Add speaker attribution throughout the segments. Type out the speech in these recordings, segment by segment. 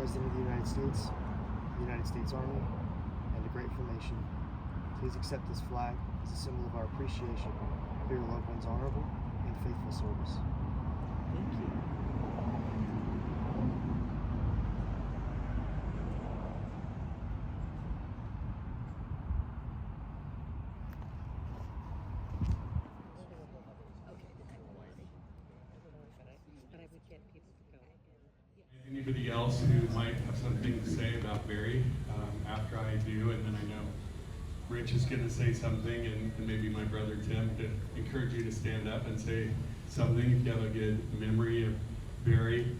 Speaker 1: President of the United States Army, and a grateful nation. Please accept this flag as a symbol of our appreciation for your loved one's honorable and faithful service.
Speaker 2: Thank you.
Speaker 3: Anybody else who might have something to say about Barry after I do, and then I know Rich is going to say something, and maybe my brother Tim, to encourage you to stand up and say something if you have a good memory of Barry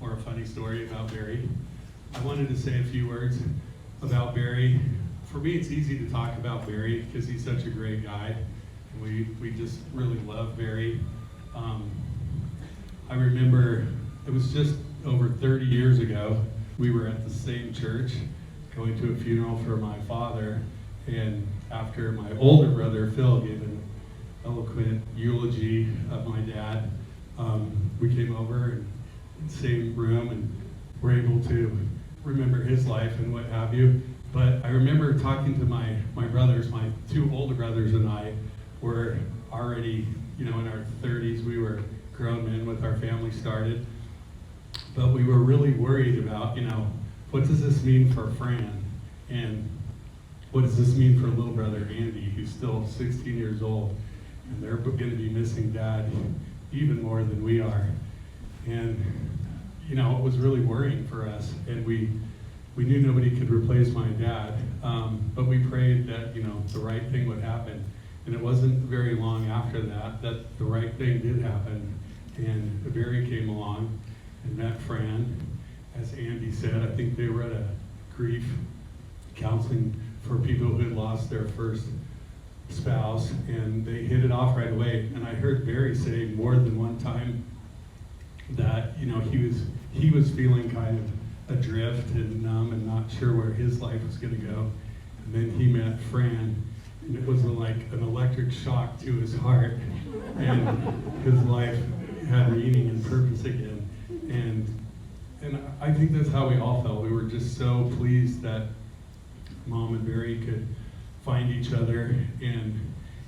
Speaker 3: or a funny story about Barry. I wanted to say a few words about Barry. For me, it's easy to talk about Barry because he's such a great guy, and we just really love Barry. I remember it was just over 30 years ago, we were at the same church going to a funeral for my father, and after my older brother Phil gave an eloquent eulogy of my dad, we came over in the same room and were able to remember his life and what have you. But I remember talking to my brothers, my two older brothers and I were already, in our 30s, we were grown men with our family started. But we were really worried about, what does this mean for Fran? And what does this mean for little brother Andy, who's still 16 years old? And they're going to be missing Dad even more than we are. And, it was really worrying for us. And we knew nobody could replace my dad. But we prayed that, the right thing would happen. And it wasn't very long after that the right thing did happen. And Barry came along and met Fran. As Andy said, I think they were at a grief counseling for people who had lost their first spouse, and they hit it off right away. And I heard Barry say more than one time that he was feeling kind of adrift and numb and not sure where his life was going to go. And then he met Fran, and it was like an electric shock to his heart, and his life had meaning and purpose again. And I think that's how we all felt. We were just so pleased that Mom and Barry could find each other. And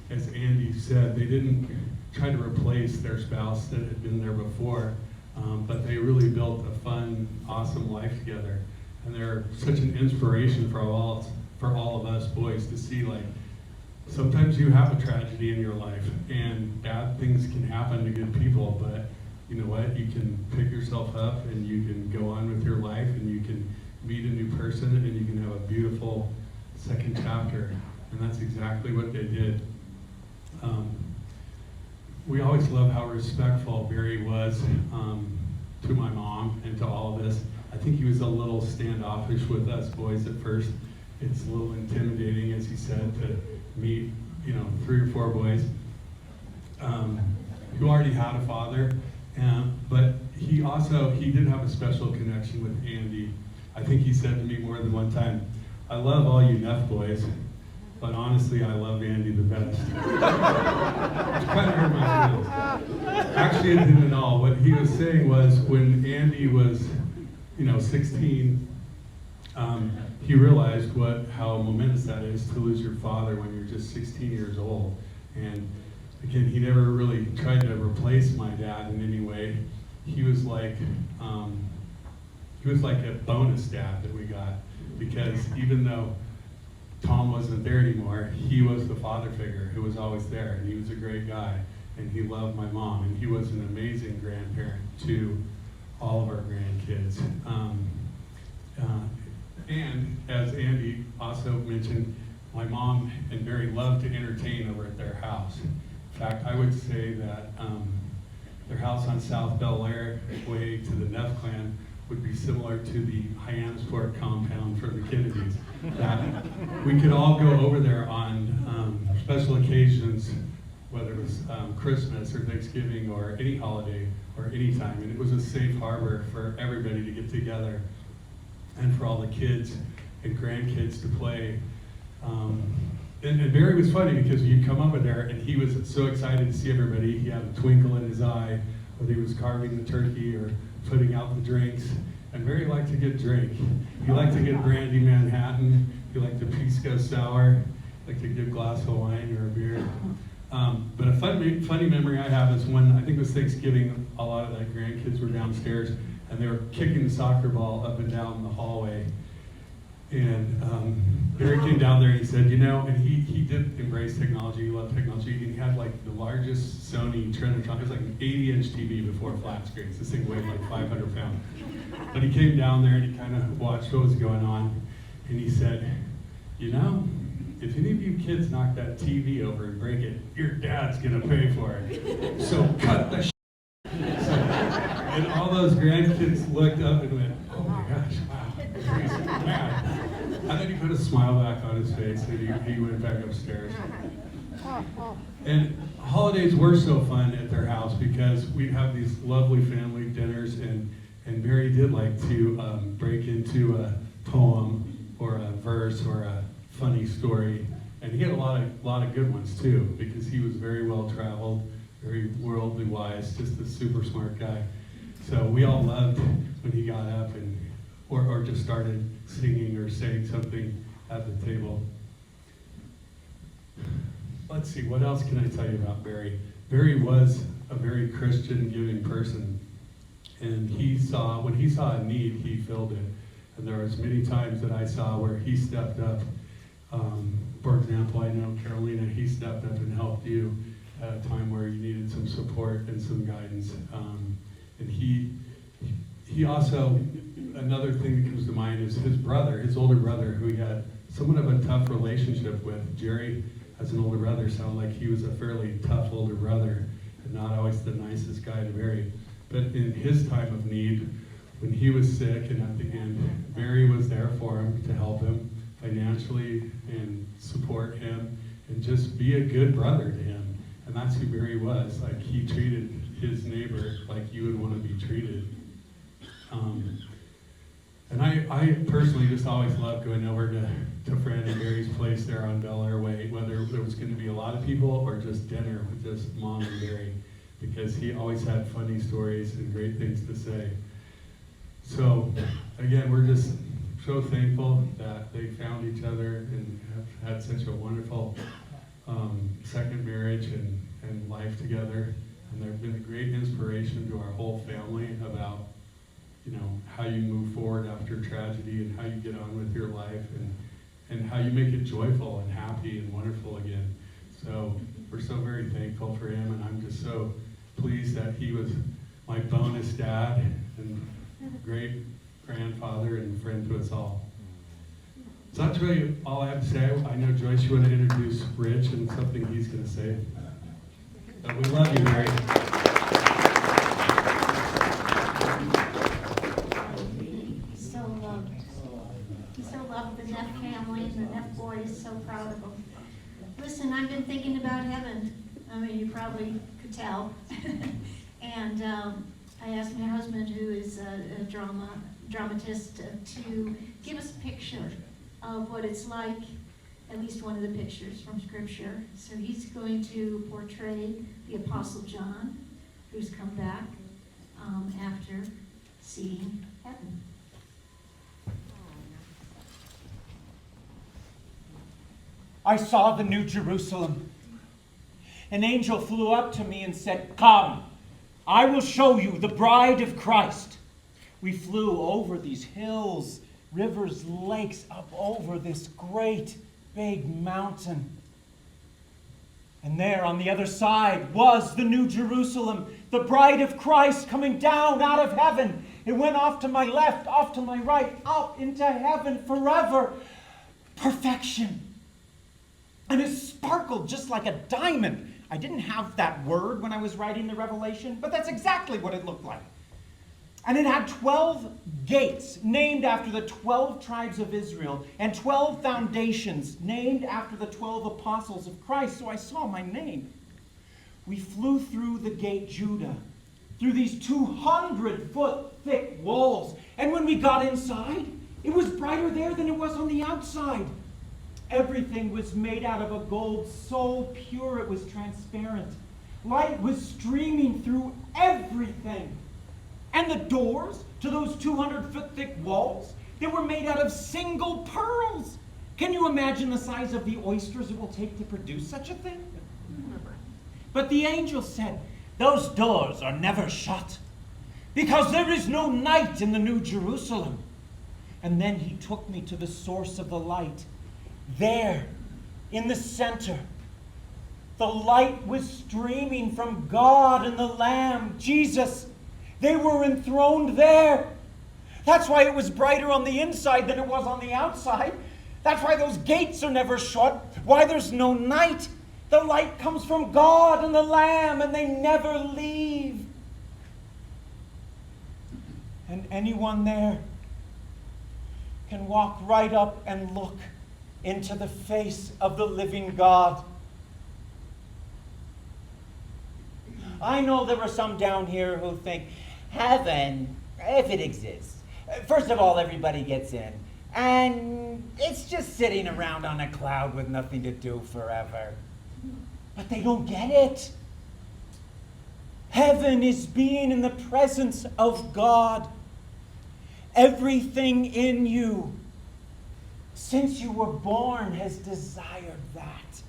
Speaker 3: as Andy said, they didn't try to replace their spouse that had been there before, but they really built a fun, awesome life together. And they're such an inspiration for all of us boys to see, sometimes you have a tragedy in your life, and bad things can happen to good people, but you know what? You can pick yourself up and you can go on with your life, and you can meet a new person, and you can have a beautiful second chapter. And that's exactly what they did. We always love how respectful Barry was to my mom and to all of us. I think he was a little standoffish with us boys at first. It's a little intimidating, as he said, to meet 3 or 4 boys who already had a father. But he did have a special connection with Andy. I think he said to me more than one time, "I love all you Neff boys, but honestly, I love Andy the best." Which kind of hurt my feelings. Actually, it didn't at all. What he was saying was, when Andy was, 16, he realized how momentous that is to lose your father when you're just 16 years old. And again, he never really tried to replace my dad in any way. He was like a bonus dad that we got, because even though Tom wasn't there anymore, he was the father figure who was always there, and he was a great guy, and he loved my mom, and he was an amazing grandparent to all of our grandkids. And as Andy also mentioned, my mom and Barry loved to entertain over at their house. In fact, I would say that their house on South Bel Air way to the Neff clan would be similar to the Hyannisport compound for the Kennedys. That we could all go over there on special occasions, whether it was Christmas or Thanksgiving or any holiday or any time, and it was a safe harbor for everybody to get together and for all the kids and grandkids to play. And Barry was funny, because you'd come over there and he was so excited to see everybody. He had a twinkle in his eye, whether he was carving the turkey or putting out the drinks. and Barry liked to get drink. He liked to get brandy Manhattan. He liked the Pisco Sour. He liked to get a glass of wine or a beer. But a funny memory I have is when, I think it was Thanksgiving, a lot of the grandkids were downstairs, and they were kicking the soccer ball up and down the hallway. And Barry came down there and he said, and he did embrace technology, he loved technology, and he had like the largest Sony Trinitron. It was like an 80-inch TV before flat screens. This thing weighed like 500 pounds. But he came down there and he kind of watched what was going on, and he said, if any of you kids knock that TV over and break it, your dad's gonna pay for it. So cut the and all those grandkids looked up and went, oh my gosh, wow, he's mad. And then he put a smile back on his face and he went back upstairs. And holidays were so fun at their house because we'd have these lovely family dinners, and Barry did like to break into a poem or a verse or a funny story. And he had a lot of good ones too, because he was very well traveled, very worldly wise, just a super smart guy. So we all loved when he got up and or just started singing or saying something at the table. Let's see, what else can I tell you about Barry? Barry was a very Christian giving person. And when he saw a need, he filled it. And there was many times that I saw where he stepped up. For example, I know Carolina, he stepped up and helped you at a time where you needed some support and some guidance. And he also, another thing that comes to mind is his older brother, who he had somewhat of a tough relationship with. Jerry, as an older brother, sounded like he was a fairly tough older brother and not always the nicest guy to Barry. But in his time of need, when he was sick and at the end, Barry was there for him to help him financially and support him and just be a good brother to him. And that's who Barry was. Like, he treated his neighbor like you would want to be treated. And I personally just always loved going over to Fran and Barry's place there on Bel Air Way, whether there was going to be a lot of people or just dinner with just Mom and Barry, because he always had funny stories and great things to say. So again, we're just so thankful that they found each other and have had such a wonderful second marriage and life together. And they've been a great inspiration to our whole family about, how you move forward after tragedy and how you get on with your life and how you make it joyful and happy and wonderful again. So we're so very thankful for him, and I'm just so pleased that he was my bonus dad and great grandfather and friend to us all. So that's really all I have to say. I know, Joyce, you want to introduce Rich and something he's going to say. But we love you, Mary.
Speaker 2: He so loved the Neff family, and the Neff boy is so proud of him. Listen, I've been thinking about heaven. I mean, you probably could tell. And I asked my husband, who is a dramatist, to give us a picture of what it's like, at least one of the pictures from Scripture. So he's going to portray the Apostle John, who's come back after seeing heaven.
Speaker 4: I saw the New Jerusalem. An angel flew up to me and said, "Come, I will show you the bride of Christ." We flew over these hills, rivers, lakes, up over this great big mountain. And there on the other side was the New Jerusalem, the bride of Christ coming down out of heaven. It went off to my left, off to my right, up into heaven forever. Perfection. And it sparkled just like a diamond. I didn't have that word when I was writing the Revelation, but that's exactly what it looked like. And it had 12 gates named after the 12 tribes of Israel and 12 foundations named after the 12 apostles of Christ. So I saw my name. We flew through the gate Judah, through these 200-foot thick walls. And when we got inside, it was brighter there than it was on the outside. Everything was made out of a gold so pure it was transparent. Light was streaming through everything. And the doors to those 200-foot thick walls, they were made out of single pearls. Can you imagine the size of the oysters it will take to produce such a thing? But the angel said, those doors are never shut, because there is no night in the New Jerusalem. And then he took me to the source of the light. There, in the center, the light was streaming from God and the Lamb, Jesus. They were enthroned there. That's why it was brighter on the inside than it was on the outside. That's why those gates are never shut, why there's no night. The light comes from God and the Lamb, and they never leave. And anyone there can walk right up and look into the face of the living God. I know there are some down here who think, heaven, if it exists, first of all, everybody gets in. And it's just sitting around on a cloud with nothing to do forever. But they don't get it. Heaven is being in the presence of God. Everything in you, since you were born, has desired that.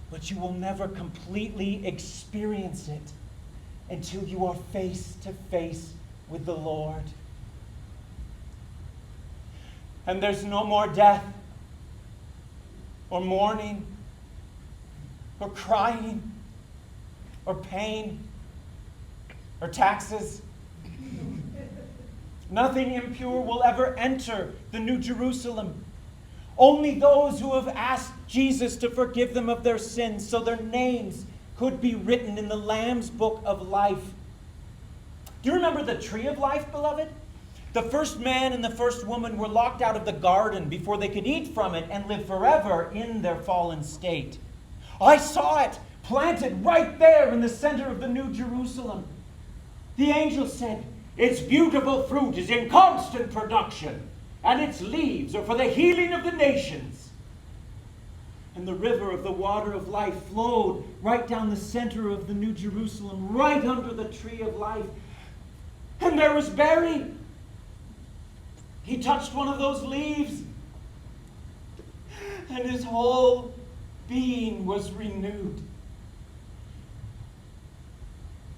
Speaker 4: But you will never completely experience it until you are face to face with the Lord. And there's no more death, or mourning, or crying, or pain, or taxes. Nothing impure will ever enter the New Jerusalem. Only those who have asked Jesus to forgive them of their sins so their names could be written in the Lamb's book of life. Do you remember the tree of life, beloved? The first man and the first woman were locked out of the garden before they could eat from it and live forever in their fallen state. I saw it planted right there in the center of the New Jerusalem. The angel said, its beautiful fruit is in constant production, and its leaves are for the healing of the nations. And the river of the water of life flowed right down the center of the New Jerusalem, right under the tree of life. And there was Barry. He touched one of those leaves, and his whole being was renewed.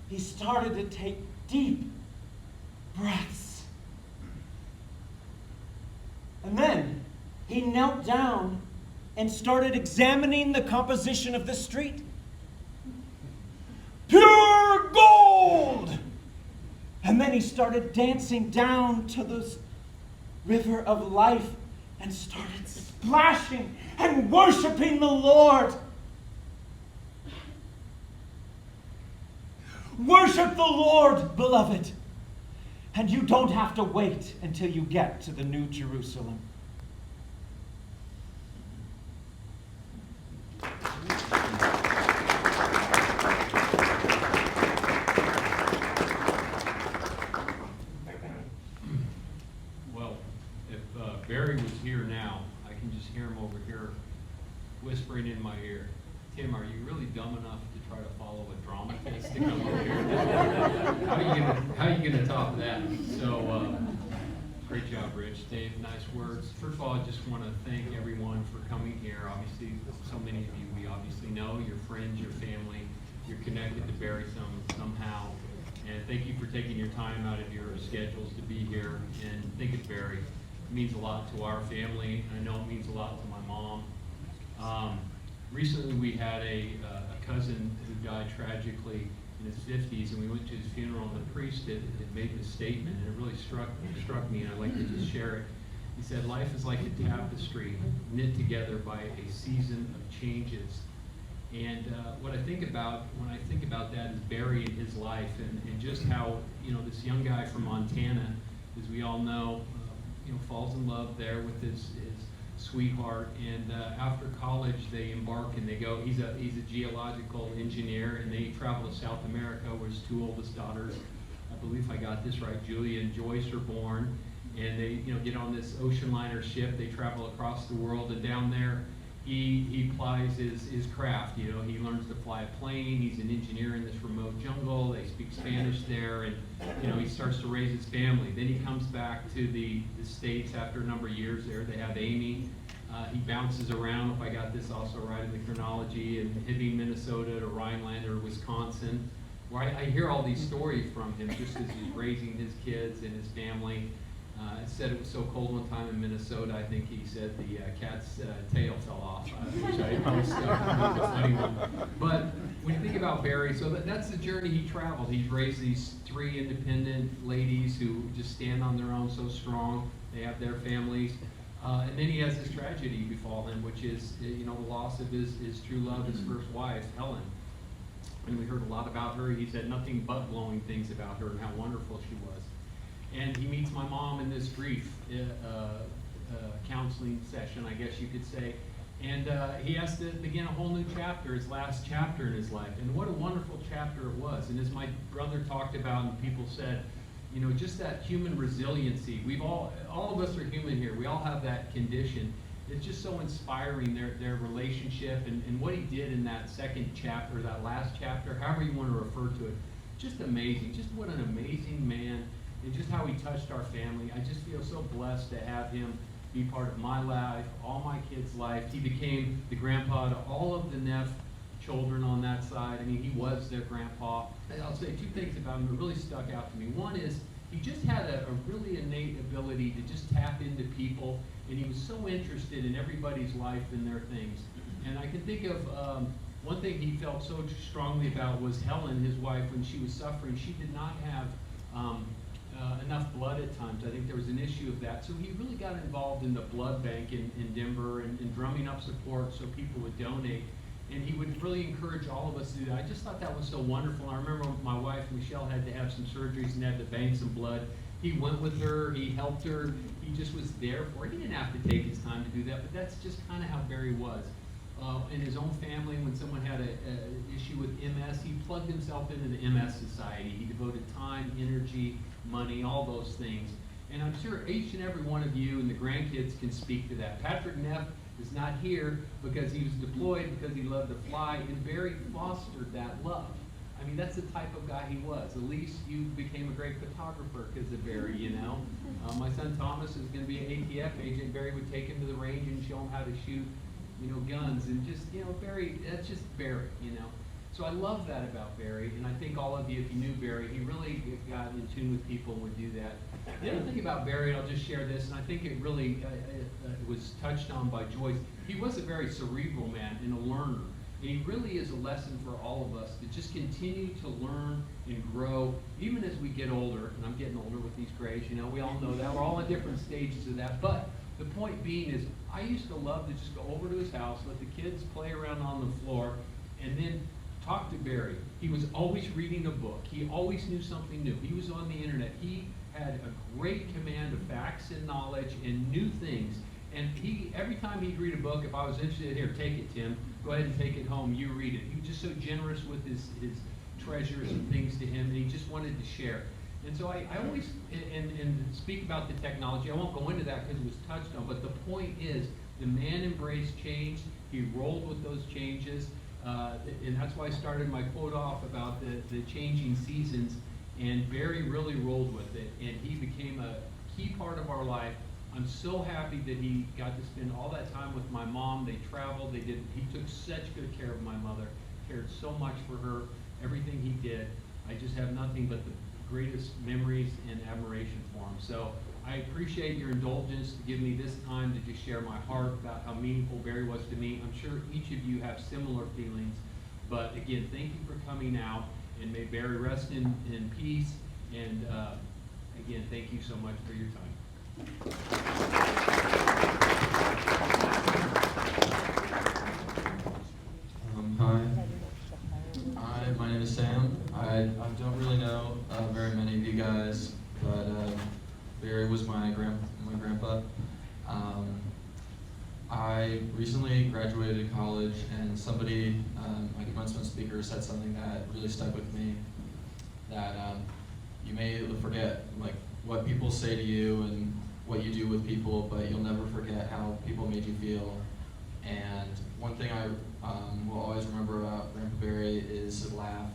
Speaker 4: He started to take deep breaths. And then he knelt down and started examining the composition of the street. Pure gold! And then he started dancing down to the river of life and started splashing and worshiping the Lord. Worship the Lord, beloved. And you don't have to wait until you get to the New Jerusalem.
Speaker 5: Well, if Barry was here now, I can just hear him over here whispering in my ear, Tim, are you really dumb enough to try to follow a drama case to come over here? How are you gonna top that? So, great job, Rich. Dave, nice words. First of all, I just want to thank everyone for coming here. Obviously, so many of you we obviously know, your friends, your family, you're connected to Barry somehow. And thank you for taking your time out of your schedules to be here and think of Barry. It means a lot to our family. I know it means a lot to my mom. Recently, we had a cousin who died tragically in his 50s, and we went to his funeral, and the priest had made this statement, and it really struck me, and I'd like to just share it. He said, life is like a tapestry knit together by a season of changes. And what I think about when I think about that is Barry and his life, and just how, this young guy from Montana, as we all know, falls in love there with his sweetheart, and after college they embark and they go. He's a geological engineer, and they travel to South America, where his two oldest daughters, I believe I got this right, Julia and Joyce, are born, and they get on this ocean liner ship. They travel across the world, and down there he plies his craft. You know, he learns to fly a plane. He's an engineer in this remote jungle. They speak Spanish there, and you know, he starts to raise his family. Then he comes back to the States after a number of years there. They have Amy. He bounces around, if I got this also right in the chronology, in Hibbing, Minnesota, to Rhineland or Wisconsin, where I hear all these stories from him just as he's raising his kids and his family. It said it was so cold one time in Minnesota, I think he said the cat's tail fell off, which I always thought was a funny one. But when you think about Barry, so that's the journey he traveled. He's raised these 3 independent ladies who just stand on their own so strong. They have their families. And then he has this tragedy befall him, which is, you know, the loss of his true love, his first wife, Helen. And we heard a lot about her. He said nothing but glowing things about her and how wonderful she was. And he meets my mom in this grief counseling session, I guess you could say. And he has to begin a whole new chapter, his last chapter in his life. And what a wonderful chapter it was. And as my brother talked about and people said, you know, just that human resiliency. We've all of us are human here. We all have that condition. It's just so inspiring, their relationship and what he did in that second chapter, that last chapter, however you want to refer to it. Just amazing. Just what an amazing man, and just how he touched our family. I just feel so blessed to have him be part of my life, all my kids' life. He became the grandpa to all of the Neff children on that side. I mean, he was their grandpa. And I'll say 2 things about him that really stuck out to me. One is he just had a really innate ability to just tap into people, and he was so interested in everybody's life and their things. And I can think of one thing he felt so strongly about was Helen, his wife, when she was suffering. She did not have enough blood at times. I think there was an issue of that. So he really got involved in the blood bank in Denver and drumming up support so people would donate. And he would really encourage all of us to do that. I just thought that was so wonderful. I remember my wife, Michelle, had to have some surgeries and had to bank some blood. He went with her, he helped her, he just was there for her. He didn't have to take his time to do that, but that's just kind of how Barry was. In his own family, when someone had an issue with MS, he plugged himself into the MS Society. He devoted time, energy, money, all those things. And I'm sure each and every one of you and the grandkids can speak to that. Patrick Neff is not here because he was deployed, because he loved to fly, and Barry fostered that love. I mean, that's the type of guy he was. Elise, you became a great photographer because of Barry, you know. My son Thomas is going to be an ATF agent. Barry would take him to the range and show him how to shoot, you know, guns, and just, you know, Barry, that's just Barry, you know. So I love that about Barry, and I think all of you, if you knew Barry, he really got in tune with people and would do that. The other thing about Barry, I'll just share this, and I think it really was touched on by Joyce. He was a very cerebral man and a learner, and he really is a lesson for all of us to just continue to learn and grow, even as we get older. And I'm getting older with these grays, you know, we all know that. We're all at different stages of that. But the point being is, I used to love to just go over to his house, let the kids play around on the floor, and then talk to Barry. He was always reading a book. He always knew something new. He was on the internet. He had a great command of facts and knowledge and new things. And he, every time he'd read a book, if I was interested, here, take it, Tim. Go ahead and take it home. You read it. He was just so generous with his treasures and things to him, and he just wanted to share. And so I always, and speak about the technology. I won't go into that because it was touched on, but the point is, the man embraced change. He rolled with those changes. And that's why I started my quote off about the changing seasons. And Barry really rolled with it, and he became a key part of our life. I'm so happy that he got to spend all that time with my mom. They traveled, he took such good care of my mother, cared so much for her, everything he did. I just have nothing but the greatest memories and admiration for him. So I appreciate your indulgence to give me this time to just share my heart about how meaningful Barry was to me. I'm sure each of you have similar feelings, but again, thank you for coming out, and may Barry rest in peace, and again, thank you so much for your time.
Speaker 6: Hi, my name is Sam. I don't really know very many of you guys, but Barry was my grandpa. I recently graduated college, and somebody, my commencement speaker, said something that really stuck with me, that you may forget like what people say to you and what you do with people, but you'll never forget how people made you feel. And one thing I will always remember about Grandpa Barry is his laugh.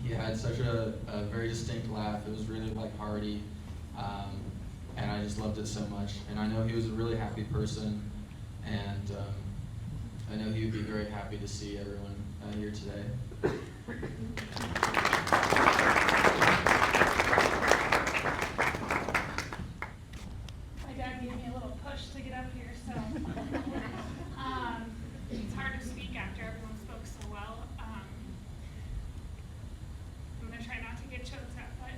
Speaker 6: He had such a very distinct laugh. It was really lighthearted, and I just loved it so much. And I know he was a really happy person, and I know he would be very happy to see everyone here today.
Speaker 7: My dad gave me a little push to get up here, so it's hard to speak after everyone spoke so well. I'm going to try not to get choked up, but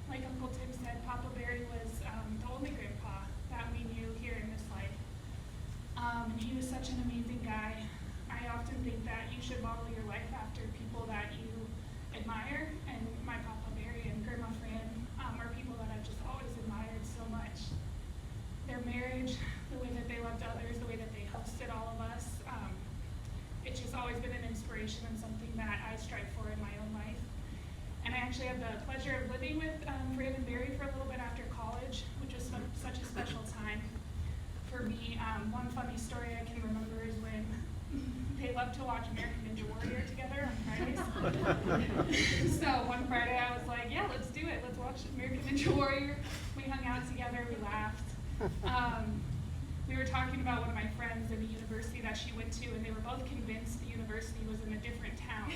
Speaker 7: like Uncle Tim said, Papa Barry was the only grandpa that we knew here in this life. And he was such an amazing guy. I often think that you should model your life after people that you admire, and my Papa Barry and Grandma Fran are people that I've just always admired so much. Their marriage, the way that they loved others, the way that they hosted all of us, it's just always been an inspiration and something that I strive for in my own life. And I actually had the pleasure of living with Fran and Barry for a little bit after college, which was such a special time for me. One funny story I can remember is when they loved to watch American Ninja Warrior together on Fridays. So one Friday I was like, yeah, let's do it. Let's watch American Ninja Warrior. We hung out together, we laughed. We were talking about one of my friends in the university that she went to, and they were both convinced the university was in a different town.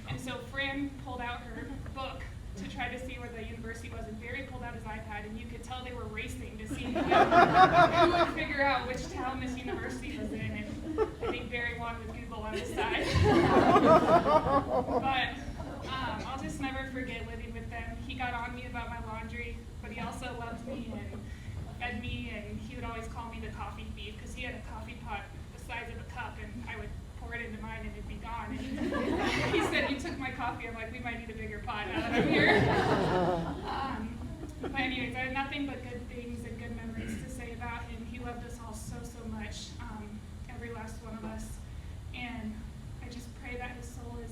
Speaker 7: And so Fran pulled out her book to try to see where the university was, and Barry pulled out his iPad, and you could tell they were racing to see who would figure out which town this university was in. And I think Barry won with Google on his side. But I'll just never forget living with them. He got on me about my laundry, but he also loved me and fed me, and he would always call me the coffee thief because he had a coffee pot the size of a cup, and I would pour it into mine and it'd be gone. And he said, you took my coffee. I'm like, we might need a bigger pot now that I'm here. But anyways, I have nothing but good things and good memories to say about him. He loved us all so, so much, every last one of us. And I just pray that his soul is